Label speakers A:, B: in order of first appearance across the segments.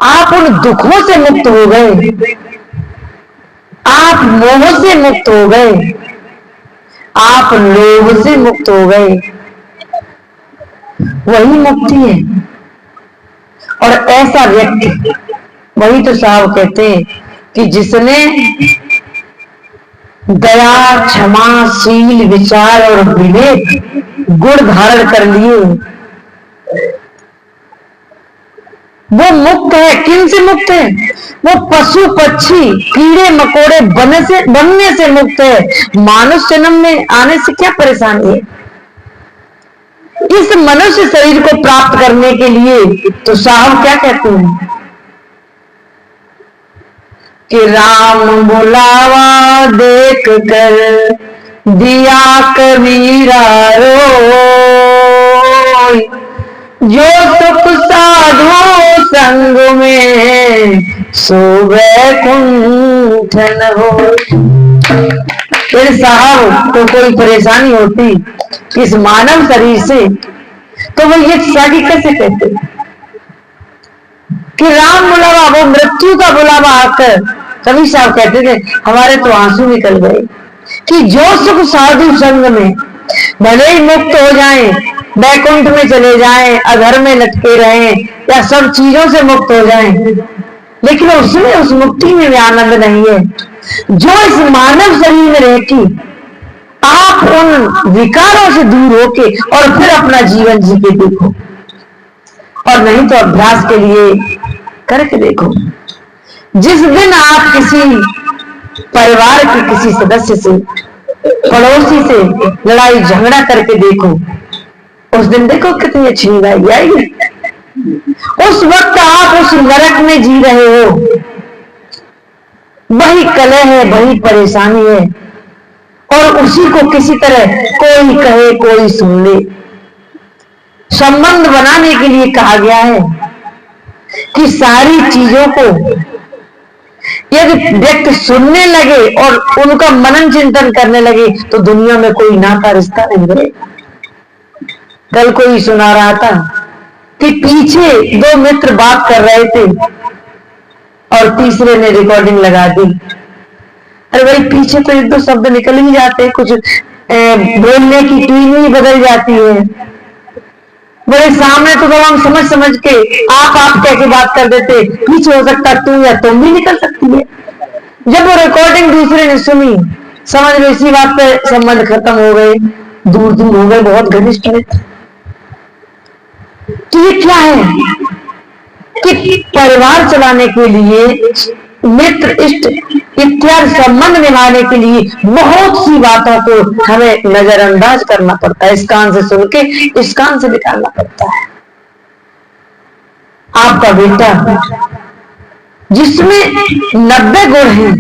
A: आप उन दुखों से मुक्त हो गए, आप मोह से मुक्त हो गए, आप लोभ से मुक्त हो गए। वही मुक्ति है। और ऐसा व्यक्ति, वही तो साहब कहते हैं कि जिसने दया, क्षमा, शील, विचार और विवेक गुण धारण कर लिए, वो मुक्त है। किन से मुक्त है? वो पशु पक्षी कीड़े मकोड़े बनने से मुक्त है। मानव जन्म में आने से क्या परेशानी है? इस मनुष्य शरीर को प्राप्त करने के लिए तो साहब क्या कहते हैं कि राम बुलावा देख कर दिया कबीरा रोय, जो सुख साधु संग में सो वैकुंठन हो। फिर साहब को कोई परेशानी होती इस मानव शरीर से तो वो ये शादी कैसे कहते कि राम बुलावा, वो मृत्यु का बुलावा आकर कवि साहब कहते थे हमारे तो आंसू निकल गए कि जो सुख साधु संग में, भले ही मुक्त हो जाएं, वैकुंठ में चले जाएं, अधर में लटके रहें या सब चीजों से मुक्त हो जाएं, लेकिन उसमें उस मुक्ति में भी आनंद नहीं है जो इस मानव शरीर में रहती। आप उन विकारों से दूर होके और फिर अपना जीवन जी के देखो, और नहीं तो अभ्यास के लिए करके देखो। जिस दिन आप किसी परिवार के किसी सदस्य से, पड़ोसी से लड़ाई झगड़ा करके देखो, उस दिन देखो कितनी अच्छी निगाही आएगी। उस वक्त आप उस नरक में जी रहे हो, वही कलह है, वही परेशानी है, और उसी को किसी तरह कोई कहे कोई सुन ले। संबंध बनाने के लिए कहा गया है कि सारी चीजों को यदि व्यक्ति सुनने लगे और उनका मनन चिंतन करने लगे तो दुनिया में कोई नाता रिश्ता नहीं बनेगा। कल कोई सुना रहा था कि पीछे दो मित्र बात कर रहे थे और तीसरे ने रिकॉर्डिंग लगा दी। अरे भाई, पीछे तो एक दो शब्द निकल ही जाते, कुछ बोलने की टून ही बदल जाती है। मेरे सामने तो जब हम समझ समझ के आप कह के बात कर देते, पीछे हो सकता तू या तुम भी निकल सकती है। जब वो रिकॉर्डिंग दूसरे ने सुनी, समझ लो इसी बात पे संबंध खत्म हो गए, दूर दूर हो गए, बहुत घनिष्ठ है। तो ये क्या है कि परिवार चलाने के लिए, मित्र इष्ट इत्यादि संबंध निभाने के लिए बहुत सी बातों को हमें नजरअंदाज करना पड़ता है। इस कान से सुन के इस कान से निकालना पड़ता है। आपका बेटा जिसमें 90 गुण हैं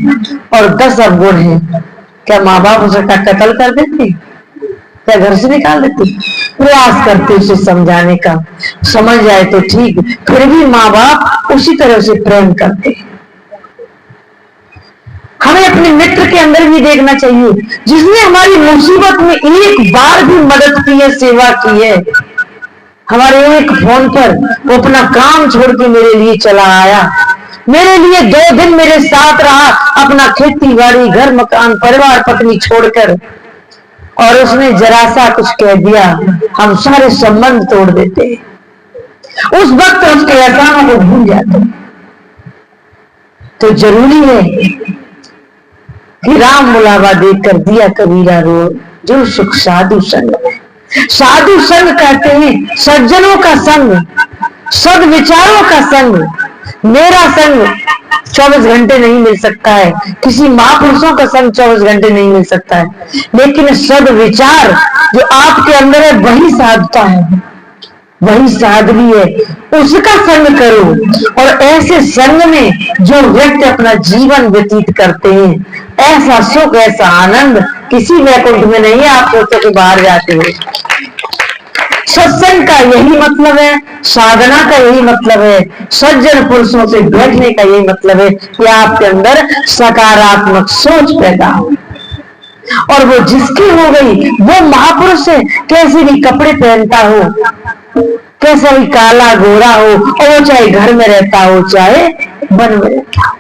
A: और 10 अवगुण हैं, क्या माँ बाप उसे कत्ल कर देते? क्या घर से निकाल देते? प्रयास करते उसे समझाने का, समझ जाए तो ठीक, फिर भी माँ बाप उसी तरह से प्रेम करते। हमें अपने मित्र के अंदर भी देखना चाहिए, जिसने हमारी मुसीबत में एक बार भी मदद की है, सेवा की है। हमारे एक फोन पर वो अपना काम छोड़ के मेरे लिए चला आया, मेरे लिए 2 दिन मेरे साथ रहा, अपना खेती बाड़ी घर मकान परिवार पत्नी छोड़कर, और उसने जरा सा कुछ कह दिया, हम सारे संबंध तोड़ देते। उस वक्त उसके एहसानों को भूल जाते। तो जरूरी है कि राम बुलावा देकर दिया कबीरा रो, जो सुख साधु संग। साधु संग कहते हैं सज्जनों का संग, सद्विचारों का संग। मेरा संग 24 घंटे नहीं मिल सकता है, किसी महापुरुषों का संग 24 घंटे नहीं मिल सकता है, लेकिन सद्विचार जो आपके अंदर है वही साधता है, वही साधवी है, उसका संग करो। और ऐसे संग में जो व्यक्ति अपना जीवन व्यतीत करते हैं, ऐसा सुख ऐसा आनंद किसी वैकुंठ में नहीं है। आप सोचो कि बाहर जाते हो। सत्संग का यही मतलब है, साधना का यही मतलब है, सज्जन पुरुषों से बैठने का यही मतलब है कि आपके अंदर सकारात्मक सोच पैदा हो। और वो जिसकी हो गई वो महापुरुष है, कैसे भी कपड़े पहनता हो, कैसा भी काला गोरा हो, और वो चाहे घर में रहता हो चाहे वन में रहता हो।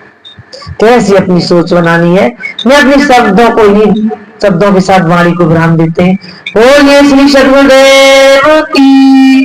A: तो ऐसी अपनी सोच बनानी है। मैं अपने शब्दों को ही शब्दों के साथ वाणी को विराम देते हैं। बोलिए श्री सद्गुरुदेव की